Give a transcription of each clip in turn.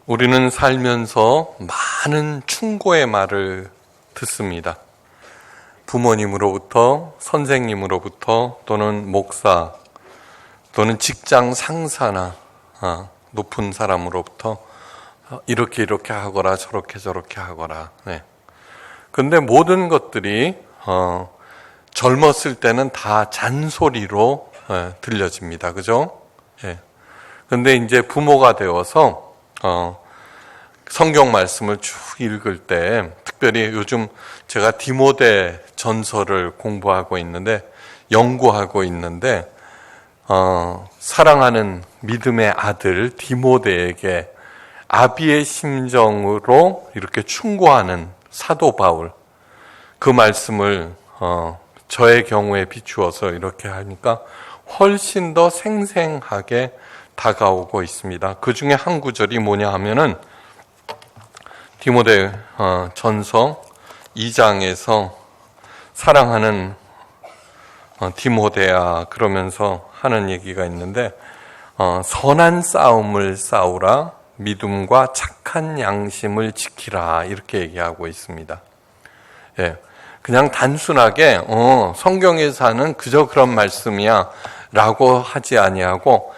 우리는 살면서 많은 충고의 말을 듣습니다. 부모님으로부터, 선생님으로부터, 또는 목사, 또는 직장 상사나 높은 사람으로부터 이렇게 하거라, 저렇게 하거라. 근데 모든 것들이 젊었을 때는 다 잔소리로 들려집니다. 그죠? 근데 이제 부모가 되어서 성경 말씀을 쭉 읽을 때, 특별히 요즘 제가 디모데 전서를 연구하고 있는데, 사랑하는 믿음의 아들 디모데에게 아비의 심정으로 이렇게 충고하는 사도 바울, 그 말씀을 저의 경우에 비추어서 이렇게 하니까 훨씬 더 생생하게 다가오고 있습니다. 그 중에 한 구절이 뭐냐 하면은 디모데 전서 2장에서 사랑하는 디모데야 그러면서 하는 얘기가 있는데, 선한 싸움을 싸우라, 믿음과 착한 양심을 지키라, 이렇게 얘기하고 있습니다. 그냥 단순하게 성경에서 하는 그저 그런 말씀이야 라고 하지 아니하고,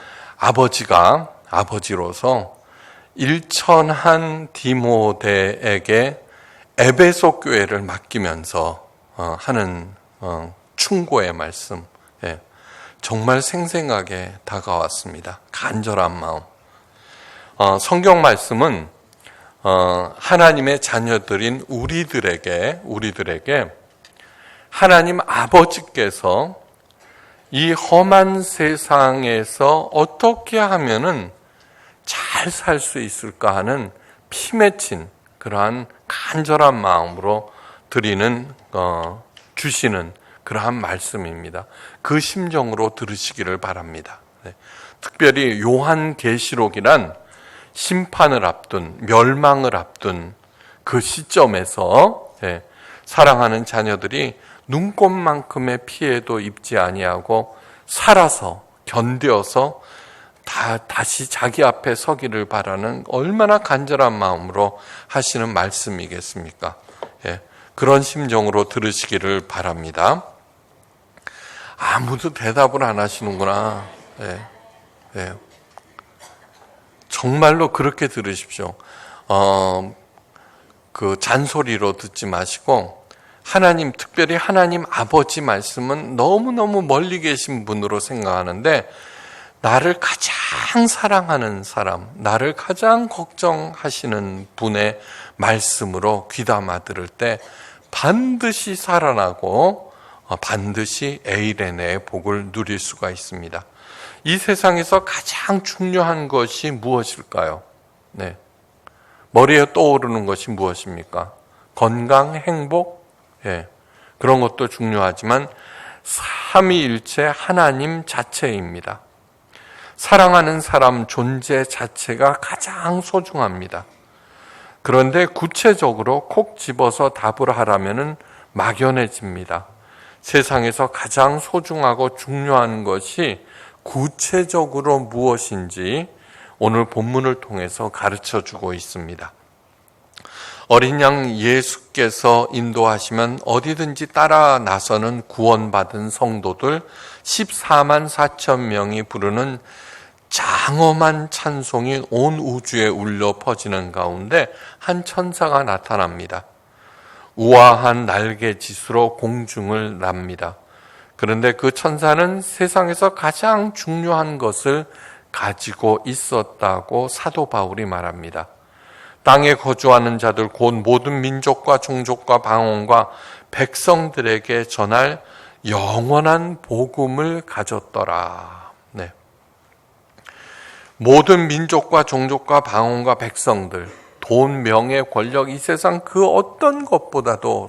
아버지로서 일천한 디모데에게 에베소 교회를 맡기면서 하는 충고의 말씀, 정말 생생하게 다가왔습니다. 간절한 마음. 성경 말씀은 하나님의 자녀들인 우리들에게 하나님 아버지께서 이 험한 세상에서 어떻게 하면은 잘 살 수 있을까 하는 피 맺힌 그러한 간절한 마음으로 주시는 그러한 말씀입니다. 그 심정으로 들으시기를 바랍니다. 특별히 요한계시록이란 심판을 앞둔, 멸망을 앞둔 그 시점에서 사랑하는 자녀들이 눈곱만큼의 피해도 입지 아니하고 살아서 견뎌서 다시 자기 앞에 서기를 바라는 얼마나 간절한 마음으로 하시는 말씀이겠습니까? 그런 심정으로 들으시기를 바랍니다. 아무도 대답을 안 하시는구나. 정말로 그렇게 들으십시오. 그 잔소리로 듣지 마시고, 특별히 하나님 아버지 말씀은 너무너무 멀리 계신 분으로 생각하는데, 나를 가장 사랑하는 사람, 나를 가장 걱정하시는 분의 말씀으로 귀담아 들을 때 반드시 살아나고 반드시 에이레네의 복을 누릴 수가 있습니다. 이 세상에서 가장 중요한 것이 무엇일까요? 머리에 떠오르는 것이 무엇입니까? 건강, 행복? 그런 것도 중요하지만 삼위일체 하나님 자체입니다. 사랑하는 사람 존재 자체가 가장 소중합니다. 그런데 구체적으로 콕 집어서 답을 하라면은 막연해집니다. 세상에서 가장 소중하고 중요한 것이 구체적으로 무엇인지 오늘 본문을 통해서 가르쳐주고 있습니다. 어린 양 예수께서 인도하시면 어디든지 따라 나서는 구원받은 성도들 14만 4천 명이 부르는 장엄한 찬송이 온 우주에 울려 퍼지는 가운데 한 천사가 나타납니다. 우아한 날개짓으로 공중을 납니다. 그런데 그 천사는 세상에서 가장 중요한 것을 가지고 있었다고 사도 바울이 말합니다. 땅에 거주하는 자들 곧 모든 민족과 종족과 방언과 백성들에게 전할 영원한 복음을 가졌더라. 모든 민족과 종족과 방언과 백성들, 돈, 명예, 권력, 이 세상 그 어떤 것보다도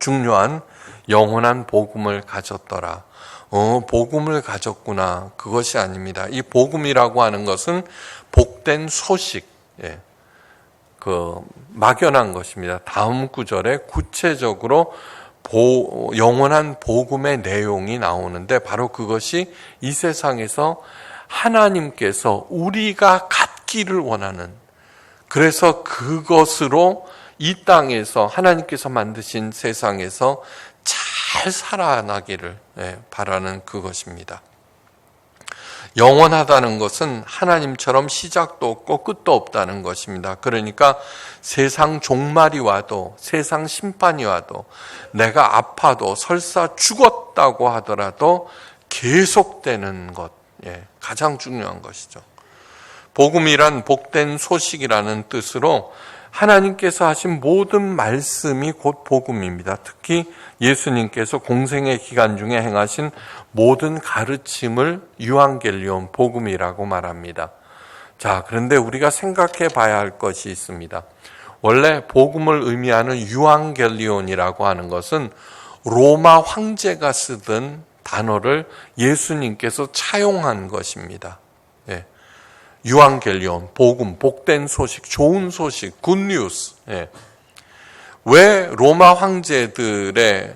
중요한 영원한 복음을 가졌더라. 복음을 가졌구나. 그것이 아닙니다. 이 복음이라고 하는 것은 복된 소식, 막연한 것입니다. 다음 구절에 구체적으로 영원한 복음의 내용이 나오는데, 바로 그것이 이 세상에서 하나님께서 우리가 갖기를 원하는 그래서 그것으로 이 땅에서 하나님께서 만드신 세상에서 잘 살아나기를 바라는 그것입니다. 영원하다는 것은 하나님처럼 시작도 없고 끝도 없다는 것입니다. 그러니까 세상 종말이 와도, 세상 심판이 와도, 내가 아파도, 설사 죽었다고 하더라도 계속되는 것, 가장 중요한 것이죠. 복음이란 복된 소식이라는 뜻으로 하나님께서 하신 모든 말씀이 곧 복음입니다. 특히 예수님께서 공생의 기간 중에 행하신 모든 가르침을 유앙겔리온, 복음이라고 말합니다. 자, 그런데 우리가 생각해 봐야 할 것이 있습니다. 원래 복음을 의미하는 유앙겔리온이라고 하는 것은 로마 황제가 쓰던 단어를 예수님께서 차용한 것입니다. 유앙겔리온, 복음, 복된 소식, 좋은 소식, 굿뉴스. 왜 로마 황제들의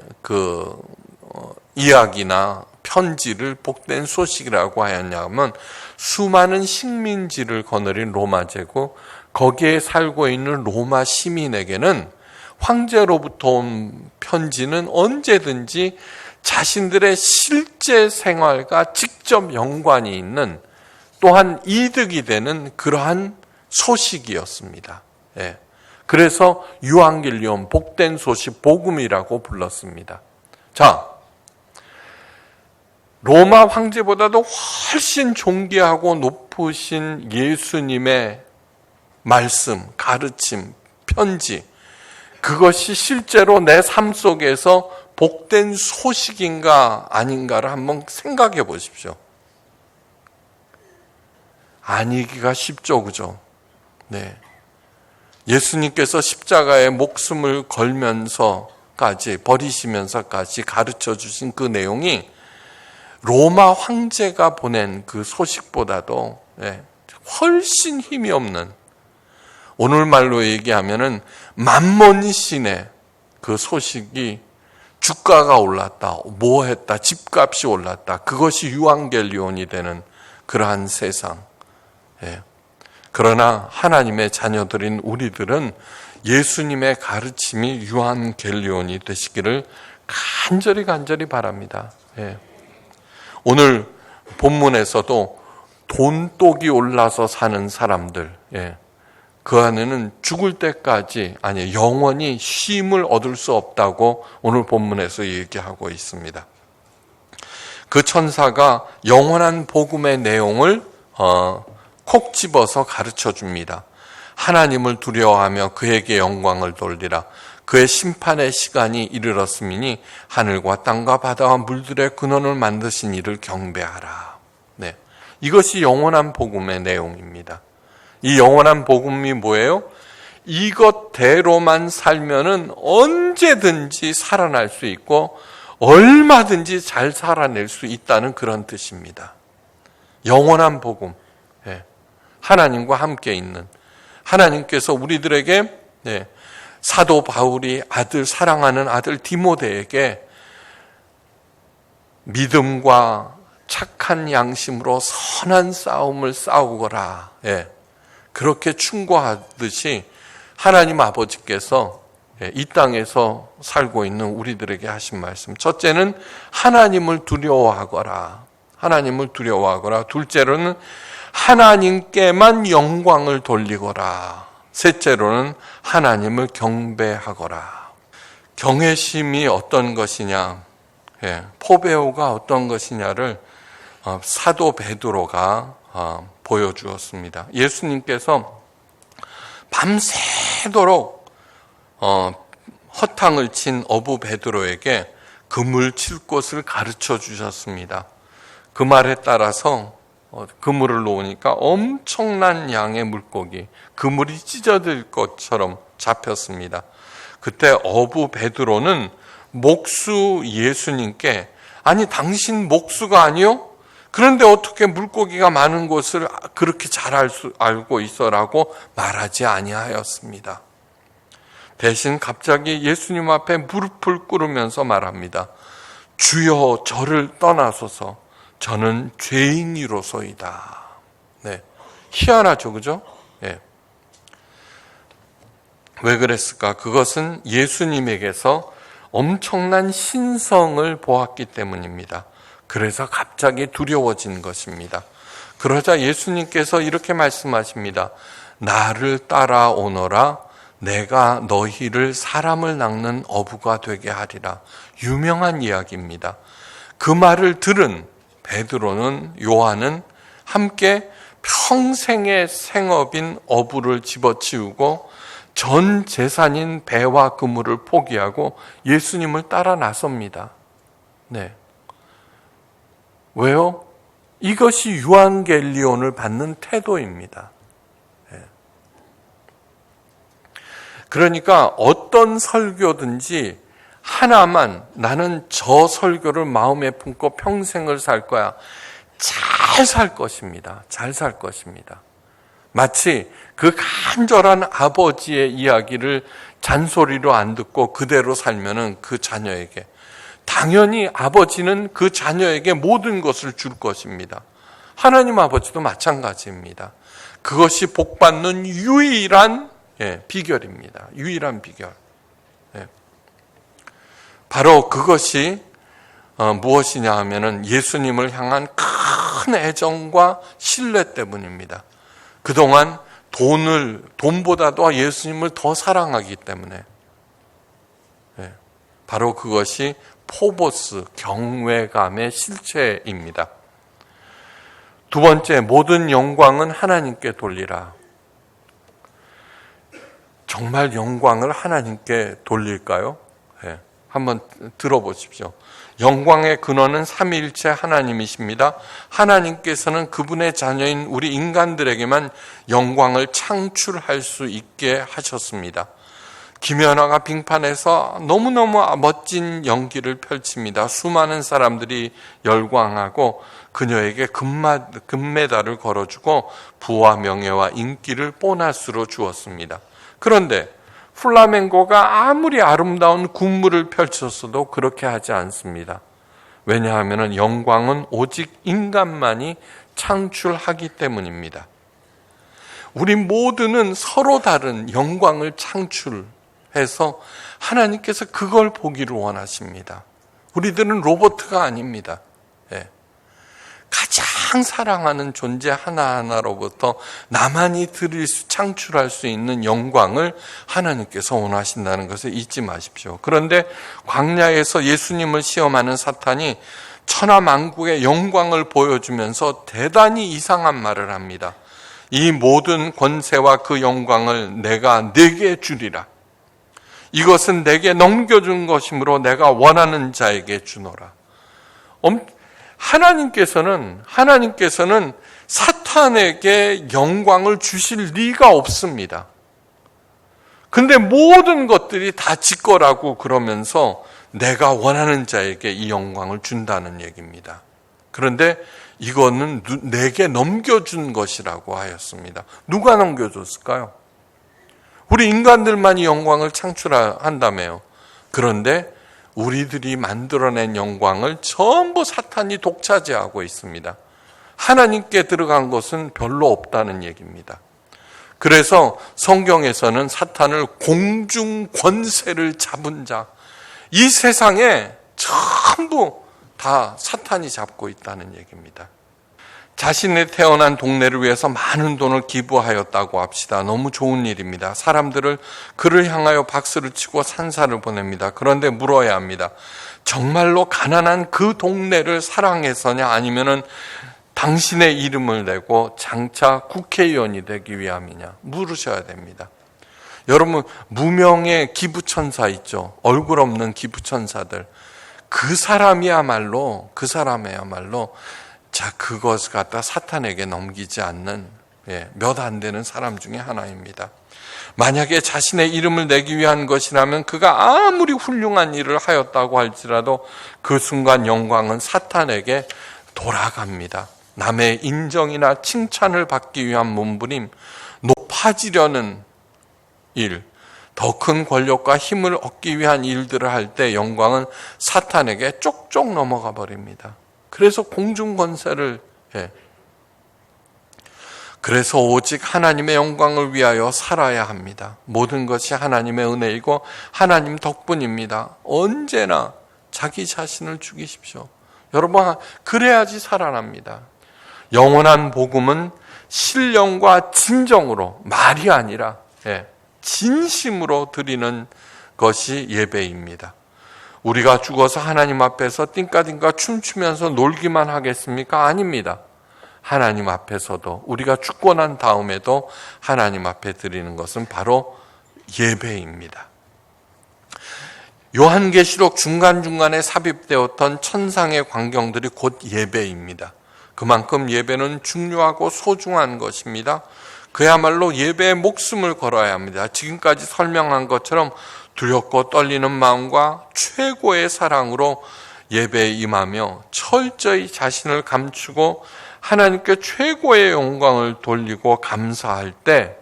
이야기나 편지를 복된 소식이라고 하였냐면 수많은 식민지를 거느린 로마제고 거기에 살고 있는 로마 시민에게는 황제로부터 온 편지는 언제든지 자신들의 실제 생활과 직접 연관이 있는 또한 이득이 되는 그러한 소식이었습니다. 그래서 유앙겔리온, 복된 소식, 복음이라고 불렀습니다. 자, 로마 황제보다도 훨씬 존귀하고 높으신 예수님의 말씀, 가르침, 편지, 그것이 실제로 내 삶 속에서 복된 소식인가 아닌가를 한번 생각해 보십시오. 아니기가 쉽죠, 그죠? 예수님께서 십자가에 목숨을 걸면서까지, 버리시면서까지 가르쳐 주신 그 내용이 로마 황제가 보낸 그 소식보다도 훨씬 힘이 없는, 오늘 말로 얘기하면은 만몬신의 그 소식이 주가가 올랐다, 뭐 했다, 집값이 올랐다, 그것이 유앙겔리온이 되는 그러한 세상. 그러나 하나님의 자녀들인 우리들은 예수님의 가르침이 유앙겔리온이 되시기를 간절히 바랍니다. 오늘 본문에서도 돈독이 올라서 사는 사람들, 그 안에는 죽을 때까지, 아니 영원히 쉼을 얻을 수 없다고 오늘 본문에서 얘기하고 있습니다. 그 천사가 영원한 복음의 내용을 콕 집어서 가르쳐 줍니다. 하나님을 두려워하며 그에게 영광을 돌리라. 그의 심판의 시간이 이르렀으니 하늘과 땅과 바다와 물들의 근원을 만드신 이를 경배하라. 이것이 영원한 복음의 내용입니다. 이 영원한 복음이 뭐예요? 이것대로만 살면은 언제든지 살아날 수 있고 얼마든지 잘 살아낼 수 있다는 그런 뜻입니다. 영원한 복음. 하나님과 함께 있는, 하나님께서 우리들에게 사도 바울이 사랑하는 아들 디모데에게 믿음과 착한 양심으로 선한 싸움을 싸우거라, 그렇게 충고하듯이 하나님 아버지께서 이 땅에서 살고 있는 우리들에게 하신 말씀, 첫째는 하나님을 두려워하거라. 하나님을 두려워하거라. 둘째로는 하나님께만 영광을 돌리거라. 셋째로는 하나님을 경배하거라. 경외심이 어떤 것이냐, 포배우가 어떤 것이냐를 사도 베드로가 보여주었습니다. 예수님께서 밤새도록 허탕을 친 어부 베드로에게 그물 칠 곳을 가르쳐 주셨습니다. 그 말에 따라서 그물을 놓으니까 엄청난 양의 물고기, 그물이 찢어질 것처럼 잡혔습니다. 그때 어부 베드로는 목수 예수님께, 아니 당신 목수가 아니요? 그런데 어떻게 물고기가 많은 곳을 그렇게 잘 알고 있어라고 말하지 아니하였습니다. 대신 갑자기 예수님 앞에 무릎을 꿇으면서 말합니다. 주여 저를 떠나소서, 저는 죄인이로소이다. 희한하죠, 그죠? 왜 그랬을까? 그것은 예수님에게서 엄청난 신성을 보았기 때문입니다. 그래서 갑자기 두려워진 것입니다. 그러자 예수님께서 이렇게 말씀하십니다. 나를 따라오너라. 내가 너희를 사람을 낚는 어부가 되게 하리라. 유명한 이야기입니다. 그 말을 들은 베드로는, 요한은 함께 평생의 생업인 어부를 집어치우고 전 재산인 배와 그물을 포기하고 예수님을 따라 나섭니다. 네. 왜요? 이것이 유앙겔리온을 받는 태도입니다. 네. 그러니까 어떤 설교든지 하나만 나는 저 설교를 마음에 품고 평생을 살 거야. 잘 살 것입니다. 잘 살 것입니다. 마치 그 간절한 아버지의 이야기를 잔소리로 안 듣고 그대로 살면은 그 자녀에게 당연히 아버지는 그 자녀에게 모든 것을 줄 것입니다. 하나님 아버지도 마찬가지입니다. 그것이 복받는 유일한 비결입니다. 유일한 비결. 바로 그것이 무엇이냐 하면은 예수님을 향한 큰 애정과 신뢰 때문입니다. 그동안 돈보다도 예수님을 더 사랑하기 때문에 바로 그것이 포보스, 경외감의 실체입니다. 두 번째, 모든 영광은 하나님께 돌리라. 정말 영광을 하나님께 돌릴까요? 한번 들어보십시오. 영광의 근원은 삼위일체 하나님이십니다. 하나님께서는 그분의 자녀인 우리 인간들에게만 영광을 창출할 수 있게 하셨습니다. 김연아가 빙판에서 너무너무 멋진 연기를 펼칩니다. 수많은 사람들이 열광하고 그녀에게 금메달을 걸어주고 부와 명예와 인기를 보너스로 주었습니다. 그런데 플라멩고가 아무리 아름다운 군무를 펼쳤어도 그렇게 하지 않습니다. 왜냐하면 영광은 오직 인간만이 창출하기 때문입니다. 우리 모두는 서로 다른 영광을 창출해서 하나님께서 그걸 보기를 원하십니다. 우리들은 로봇가 아닙니다. 가장 사랑하는 존재 하나하나로부터 나만이 창출할 수 있는 영광을 하나님께서 원하신다는 것을 잊지 마십시오. 그런데 광야에서 예수님을 시험하는 사탄이 천하만국의 영광을 보여주면서 대단히 이상한 말을 합니다. 이 모든 권세와 그 영광을 내가 네게 주리라. 이것은 내게 넘겨준 것이므로 내가 원하는 자에게 주노라. 하나님께서는 사탄에게 영광을 주실 리가 없습니다. 근데 모든 것들이 다 지 거라고 그러면서 내가 원하는 자에게 이 영광을 준다는 얘기입니다. 그런데 이거는 내게 넘겨준 것이라고 하였습니다. 누가 넘겨줬을까요? 우리 인간들만이 영광을 창출한다며요. 그런데 우리들이 만들어낸 영광을 전부 사탄이 독차지하고 있습니다. 하나님께 들어간 것은 별로 없다는 얘기입니다. 그래서 성경에서는 사탄을 공중 권세를 잡은 자, 이 세상에 전부 다 사탄이 잡고 있다는 얘기입니다. 자신이 태어난 동네를 위해서 많은 돈을 기부하였다고 합시다. 너무 좋은 일입니다. 사람들을 그를 향하여 박수를 치고 산사를 보냅니다. 그런데 물어야 합니다. 정말로 가난한 그 동네를 사랑해서냐, 아니면은 당신의 이름을 내고 장차 국회의원이 되기 위함이냐 물으셔야 됩니다. 여러분, 무명의 기부천사 있죠. 얼굴 없는 기부천사들. 그 사람이야말로 자, 그것을 갖다 사탄에게 넘기지 않는 몇 안 되는 사람 중에 하나입니다. 만약에 자신의 이름을 내기 위한 것이라면 그가 아무리 훌륭한 일을 하였다고 할지라도 그 순간 영광은 사탄에게 돌아갑니다. 남의 인정이나 칭찬을 받기 위한 몸부림, 높아지려는 일, 더 큰 권력과 힘을 얻기 위한 일들을 할 때 영광은 사탄에게 쪽쪽 넘어가 버립니다. 그래서 공중권세를 그래서 오직 하나님의 영광을 위하여 살아야 합니다. 모든 것이 하나님의 은혜이고 하나님 덕분입니다. 언제나 자기 자신을 죽이십시오. 여러분, 그래야지 살아납니다. 영원한 복음은 신령과 진정으로, 말이 아니라 진심으로 드리는 것이 예배입니다. 우리가 죽어서 하나님 앞에서 띵까띵까 춤추면서 놀기만 하겠습니까? 아닙니다. 하나님 앞에서도, 우리가 죽고 난 다음에도 하나님 앞에 드리는 것은 바로 예배입니다. 요한계시록 중간중간에 삽입되었던 천상의 광경들이 곧 예배입니다. 그만큼 예배는 중요하고 소중한 것입니다. 그야말로 예배에 목숨을 걸어야 합니다. 지금까지 설명한 것처럼 두렵고 떨리는 마음과 최고의 사랑으로 예배에 임하며 철저히 자신을 감추고 하나님께 최고의 영광을 돌리고 감사할 때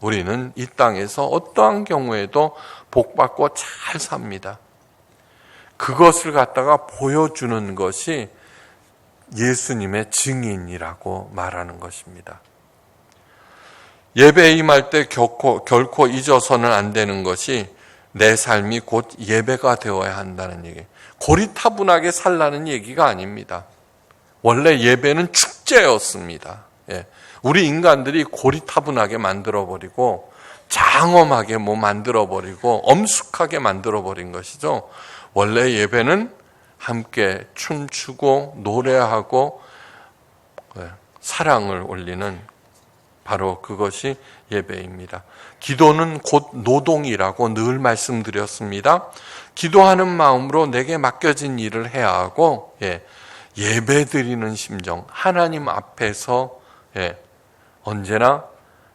우리는 이 땅에서 어떠한 경우에도 복받고 잘 삽니다. 그것을 갖다가 보여주는 것이 예수님의 증인이라고 말하는 것입니다. 예배에 임할 때 결코 잊어서는 안 되는 것이 내 삶이 곧 예배가 되어야 한다는 얘기. 고리타분하게 살라는 얘기가 아닙니다. 원래 예배는 축제였습니다. 우리 인간들이 고리타분하게 만들어버리고 장엄하게 만들어버리고 엄숙하게 만들어버린 것이죠. 원래 예배는 함께 춤추고 노래하고 사랑을 올리는 바로 그것이 예배입니다. 기도는 곧 노동이라고 늘 말씀드렸습니다. 기도하는 마음으로 내게 맡겨진 일을 해야 하고 예배 드리는 심정, 하나님 앞에서 언제나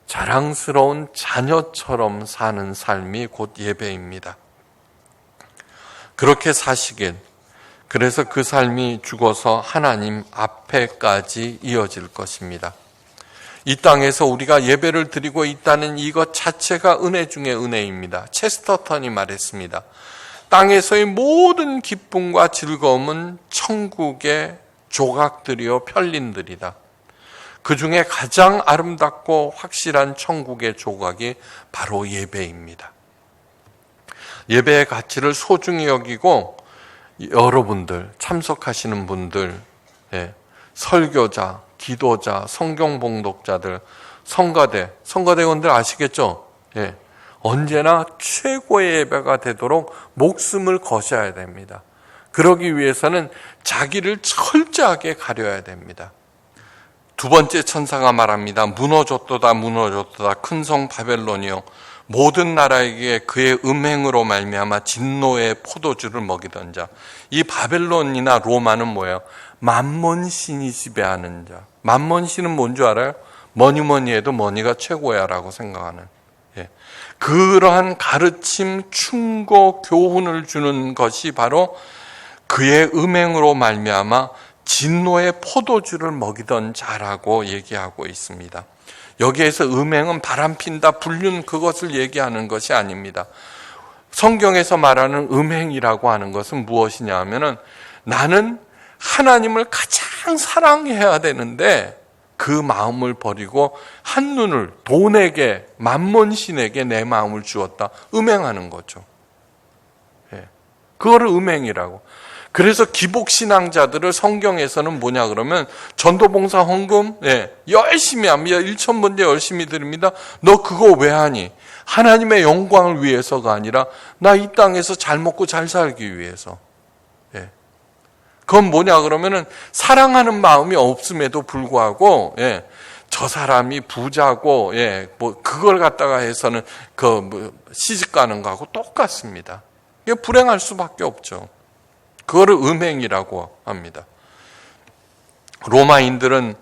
자랑스러운 자녀처럼 사는 삶이 곧 예배입니다. 그렇게 사시길, 그래서 그 삶이 죽어서 하나님 앞에까지 이어질 것입니다. 이 땅에서 우리가 예배를 드리고 있다는 이것 자체가 은혜 중에 은혜입니다. 체스터턴이 말했습니다. 땅에서의 모든 기쁨과 즐거움은 천국의 조각들이요 편린들이다. 그 중에 가장 아름답고 확실한 천국의 조각이 바로 예배입니다. 예배의 가치를 소중히 여기고 여러분들, 참석하시는 분들, 설교자, 기도자, 성경 봉독자들, 성가대원들 아시겠죠? 언제나 최고의 예배가 되도록 목숨을 거셔야 됩니다. 그러기 위해서는 자기를 철저하게 가려야 됩니다. 두 번째 천사가 말합니다. 무너졌도다 무너졌도다 큰 성 바벨론이요, 모든 나라에게 그의 음행으로 말미암아 진노의 포도주를 먹이던 자. 이 바벨론이나 로마는 뭐예요? 만몬신이 지배하는 자. 만몬신은 뭔 줄 알아요? 뭐니 해도 뭐니가 최고야 라고 생각하는. 그러한 가르침, 충고, 교훈을 주는 것이 바로 그의 음행으로 말미암아 진노의 포도주를 먹이던 자라고 얘기하고 있습니다. 여기에서 음행은 바람핀다, 불륜, 그것을 얘기하는 것이 아닙니다. 성경에서 말하는 음행이라고 하는 것은 무엇이냐 하면은, 나는 하나님을 가장 사랑해야 되는데 그 마음을 버리고 한눈을 돈에게, 만몬신에게 내 마음을 주었다. 음행하는 거죠. 그거를 음행이라고. 그래서 기복신앙자들을 성경에서는 뭐냐 그러면, 전도봉사 헌금 열심히 합니다. 1,000번째 열심히 드립니다. 너 그거 왜 하니? 하나님의 영광을 위해서가 아니라 나 이 땅에서 잘 먹고 잘 살기 위해서. 그건 뭐냐 그러면은, 사랑하는 마음이 없음에도 불구하고 저 사람이 부자고 그걸 갖다가 해서는 시집 가는 거하고 똑같습니다. 이게 불행할 수밖에 없죠. 그거를 음행이라고 합니다. 로마는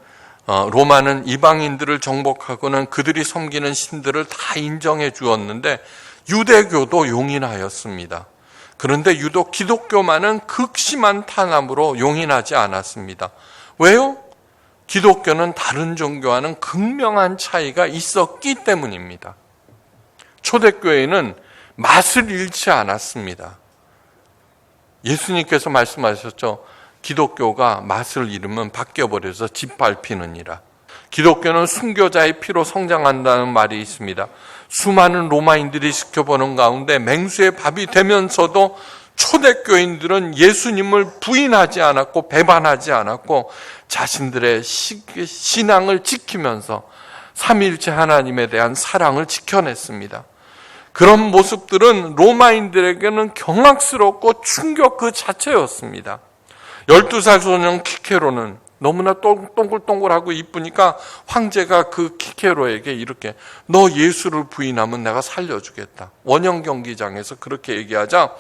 이방인들을 정복하고는 그들이 섬기는 신들을 다 인정해 주었는데 유대교도 용인하였습니다. 그런데 유독 기독교만은 극심한 탄압으로 용인하지 않았습니다. 왜요? 기독교는 다른 종교와는 극명한 차이가 있었기 때문입니다. 초대교회는 맛을 잃지 않았습니다. 예수님께서 말씀하셨죠. 기독교가 맛을 잃으면 바뀌어버려서 짓밟히느니라. 기독교는 순교자의 피로 성장한다는 말이 있습니다. 수많은 로마인들이 지켜보는 가운데 맹수의 밥이 되면서도 초대교인들은 예수님을 부인하지 않았고 배반하지 않았고 자신들의 신앙을 지키면서 삼위일체 하나님에 대한 사랑을 지켜냈습니다. 그런 모습들은 로마인들에게는 경악스럽고 충격 그 자체였습니다. 12살 소년 키케로는 너무나 동글동글하고 이쁘니까 황제가 그 키케로에게 이렇게 너 예수를 부인하면 내가 살려주겠다. 원형 경기장에서 그렇게 얘기하자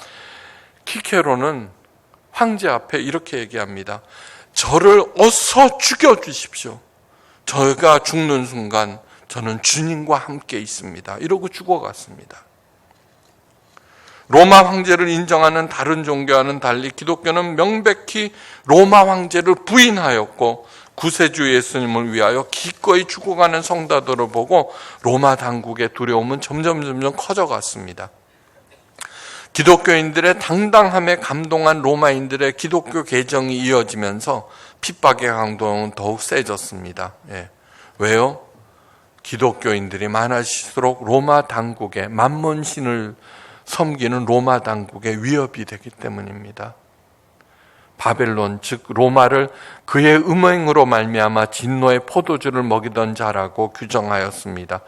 키케로는 황제 앞에 이렇게 얘기합니다. 저를 어서 죽여주십시오. 저가 죽는 순간 저는 주님과 함께 있습니다. 이러고 죽어갔습니다. 로마 황제를 인정하는 다른 종교와는 달리 기독교는 명백히 로마 황제를 부인하였고 구세주 예수님을 위하여 기꺼이 죽어가는 성도들을 보고 로마 당국의 두려움은 점점 커져갔습니다. 기독교인들의 당당함에 감동한 로마인들의 기독교 개정이 이어지면서 핍박의 강도는 더욱 세졌습니다. 왜요? 기독교인들이 많아질수록 로마 당국의 만몬신을 섬기는 로마 당국의 위협이 되기 때문입니다. 바벨론 즉 로마를 그의 음행으로 말미암아 진노의 포도주를 먹이던 자라고 규정하였습니다.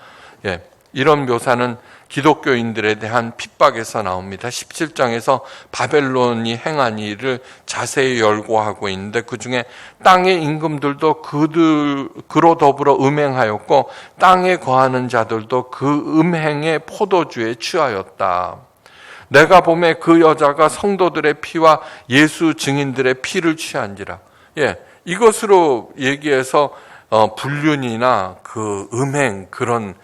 이런 묘사는 기독교인들에 대한 핍박에서 나옵니다. 17장에서 바벨론이 행한 일을 자세히 열거하고 있는데 그중에 땅의 임금들도 그로 더불어 음행하였고 땅에 거하는 자들도 그 음행의 포도주에 취하였다. 내가 보매 그 여자가 성도들의 피와 예수 증인들의 피를 취한지라. 이것으로 얘기해서 불륜이나 그 음행 그런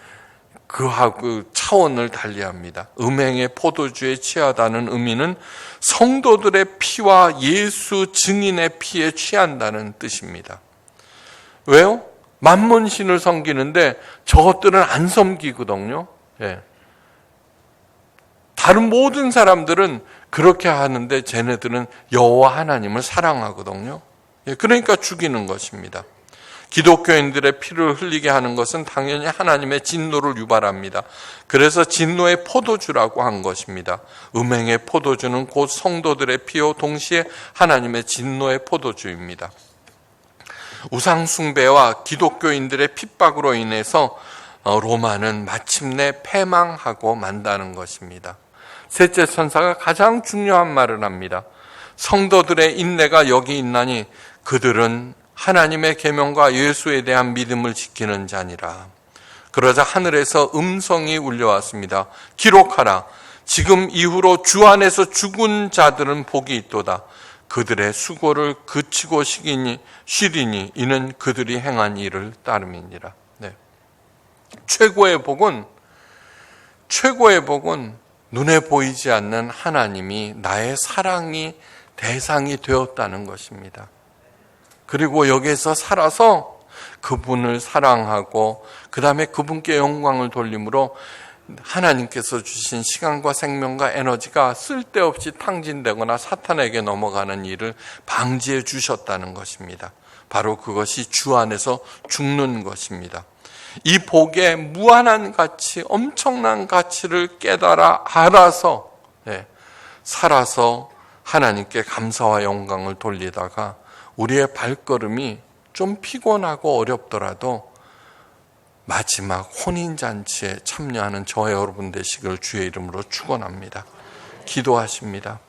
그하고 차원을 달리합니다. 음행의 포도주에 취하다는 의미는 성도들의 피와 예수 증인의 피에 취한다는 뜻입니다. 왜요? 만몬신을 섬기는데 저것들은 안 섬기거든요. 다른 모든 사람들은 그렇게 하는데 쟤네들은 여호와 하나님을 사랑하거든요. 그러니까 죽이는 것입니다. 기독교인들의 피를 흘리게 하는 것은 당연히 하나님의 진노를 유발합니다. 그래서 진노의 포도주라고 한 것입니다. 음행의 포도주는 곧 성도들의 피요 동시에 하나님의 진노의 포도주입니다. 우상 숭배와 기독교인들의 핍박으로 인해서 로마는 마침내 패망하고 만다는 것입니다. 셋째 천사가 가장 중요한 말을 합니다. 성도들의 인내가 여기 있나니 그들은 하나님의 계명과 예수에 대한 믿음을 지키는 자니라. 그러자 하늘에서 음성이 울려왔습니다. 기록하라. 지금 이후로 주 안에서 죽은 자들은 복이 있도다. 그들의 수고를 그치고 쉬리니 이는 그들이 행한 일을 따름이니라. 최고의 복은 눈에 보이지 않는 하나님이 나의 사랑이 대상이 되었다는 것입니다. 그리고 여기에서 살아서 그분을 사랑하고 그 다음에 그분께 영광을 돌림으로 하나님께서 주신 시간과 생명과 에너지가 쓸데없이 탕진되거나 사탄에게 넘어가는 일을 방지해 주셨다는 것입니다. 바로 그것이 주 안에서 죽는 것입니다. 이 복의 무한한 가치, 엄청난 가치를 깨달아 알아서 살아서 하나님께 감사와 영광을 돌리다가 우리의 발걸음이 좀 피곤하고 어렵더라도 마지막 혼인잔치에 참여하는 저와 여러분 되시길 주의 이름으로 축원합니다. 기도하십니다.